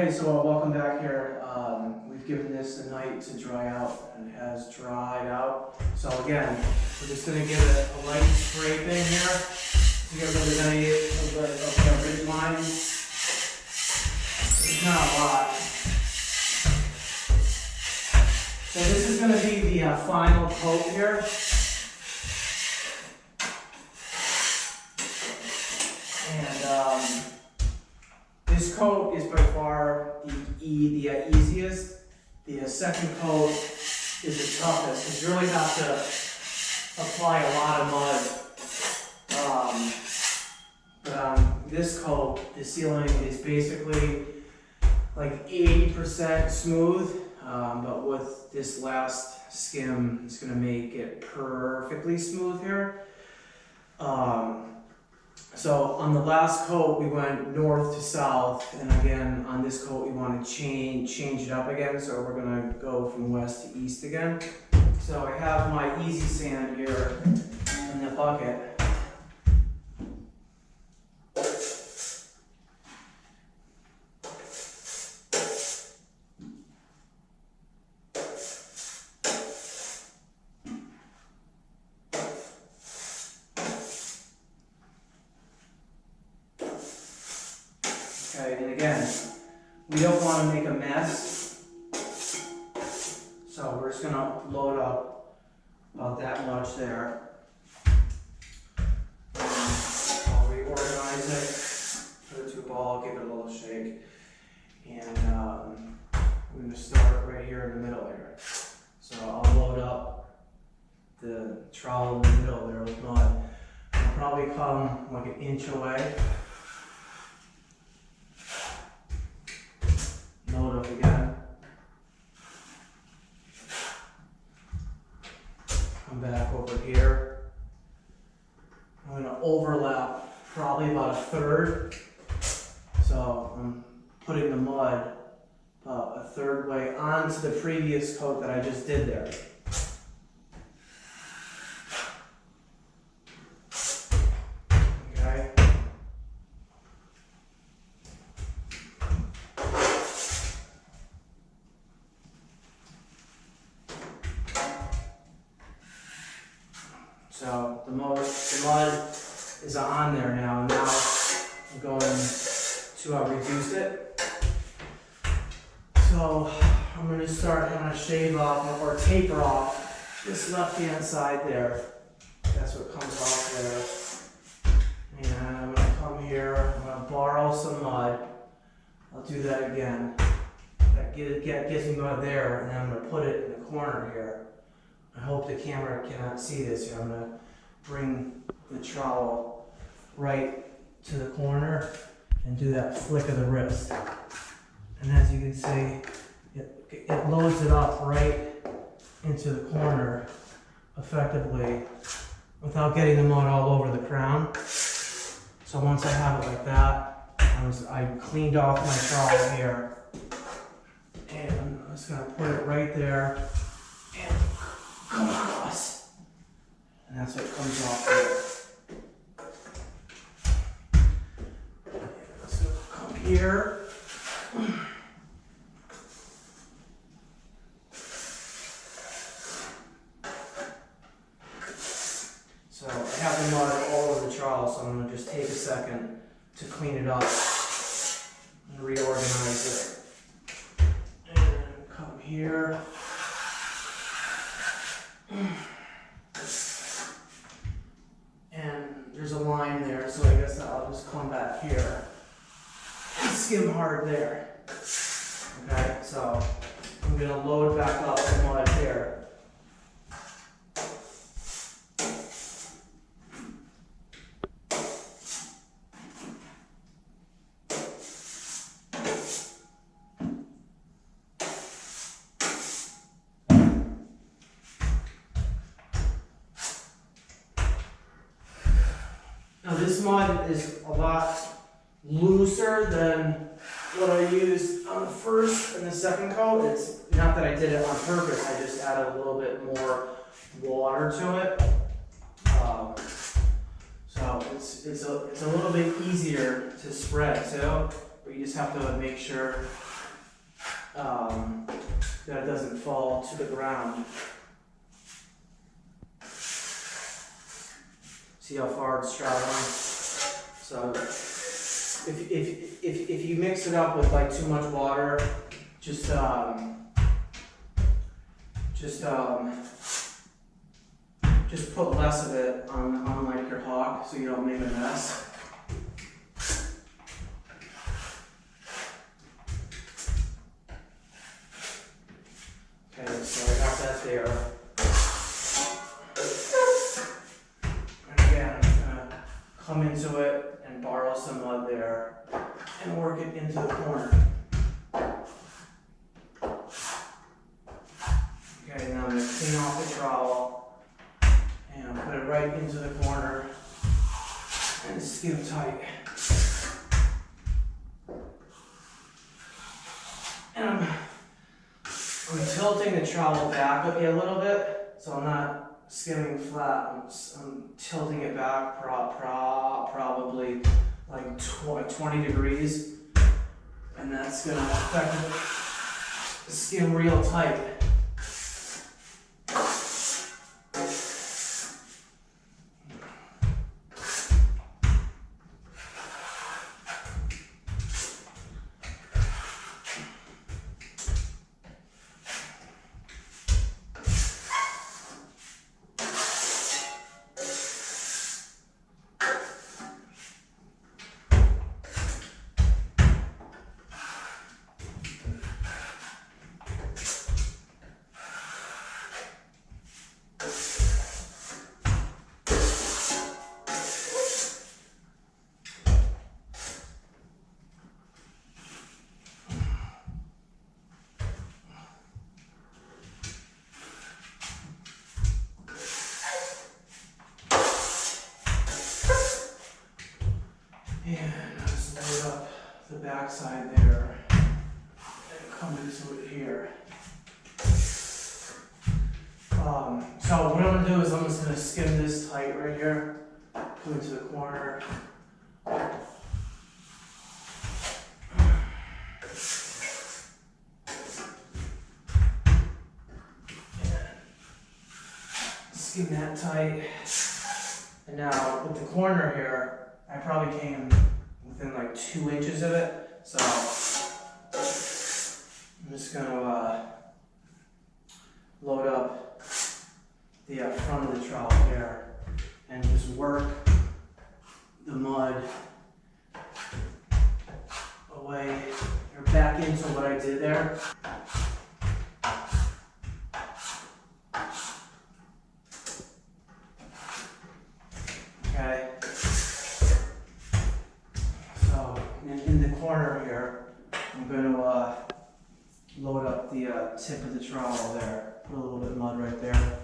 Okay, so welcome back here. We've given this a night to dry out, and it has dried out. So again, we're just going to give it a light scraping here to get rid of any of the ridge lines. There's not a lot. So this is going to be the final coat here. And this coat is by far the easiest. The second coat is the toughest because you really have to apply a lot of mud. But this coat, the ceiling is basically like 80% smooth, but with this last skim, it's going to make it perfectly smooth here. So on the last coat, we went north to south, and again, on this coat, we want to change it up again, so we're going to go from west to east again. So I have my EasySand here in the bucket. Okay, and again, we don't want to make a mess, so we're just going to load up about that much there. I'll reorganize it, put it to a ball, give it a little shake, and I'm going to start right here in the middle here. So I'll load up the trowel in the middle there with mud. I'll probably come like an inch away. Load up again. Come back over here. I'm going to overlap probably about a third. So I'm putting the mud about a third way onto the previous coat that I just did there. Okay. So the mud is on there now. Now I'm going to reduce it. So I'm going to start having to shave off or taper off this left-hand side there. That's what comes off there. And I'm going to come here. I'm going to borrow some mud. I'll do that again. That gives me mud there, and then I'm going to put it in the corner here. I hope the camera cannot see this here. I'm going to bring the trowel right to the corner and do that flick of the wrist. And as you can see, it loads it up right into the corner effectively without getting the mud all over the crown. So once I have it like that, I cleaned off my trowel here. And I'm just going to put it right there and come across, and that's what comes off there. So come here. So I have the mud all over the trowel, so I'm going to just take a second to clean it up and reorganize it. And come here. And there's a line there, so I guess I'll just come back here and skim hard there. Okay, so I'm going to load back up the mud here. Now this mud is a lot looser than what I used on the first and the second coat. It's not that I did it on purpose, I just added a little bit more water to it. So it's a little bit easier to spread too, but you just have to make sure that it doesn't fall to the ground. See how far it's traveling? So if you mix it up with like too much water, just put less of it on like your hawk so you don't make a mess. Okay, so I got that there. And again, I'm just gonna come into it and borrow some mud there and work it into the corner. Okay, now I'm gonna clean off the trowel and put it right into the corner and skim tight. And I'm tilting the trowel back a little bit, so I'm not skimming flat. I'm tilting it back probably like 20 degrees, and that's gonna affect the skim real tight. And just load up the back side there and come into it here. So what I'm going to do is I'm just going to skim this tight right here, come into the corner. Skim that tight. And now with the corner here, I probably came within like 2 inches of it, so I'm just going to load up the front of the trowel here and just work the mud away or back into what I did there. Okay. In the corner here, I'm going to load up the tip of the trowel there, put a little bit of mud right there,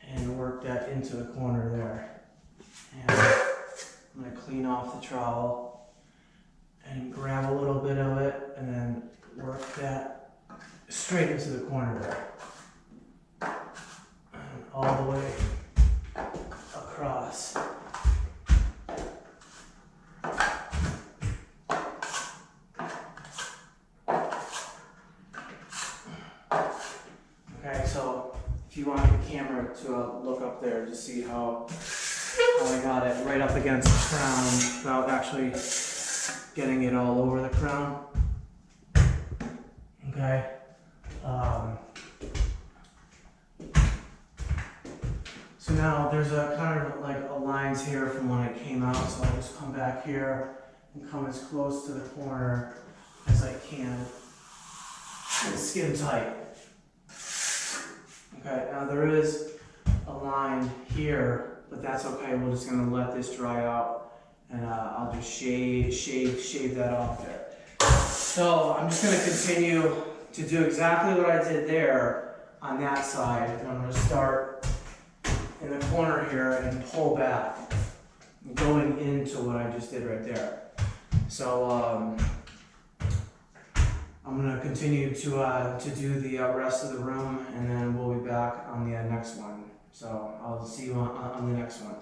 and work that into the corner there. And I'm going to clean off the trowel and grab a little bit of it, and then work that straight into the corner there, and all the way across. Okay, so if you want the camera to look up there to see how I got it right up against the crown without actually getting it all over the crown. Okay. So now there's a kind of like a lines here from when it came out, so I'll just come back here and come as close to the corner as I can and skim tight. Okay, now there is a line here, but that's okay. We're just gonna let this dry out, and I'll just shave that off there. So I'm just gonna continue to do exactly what I did there on that side, and I'm gonna start in the corner here and pull back, going into what I just did right there. So I'm going to continue to do the rest of the room, and then we'll be back on the next one. So I'll see you on the next one.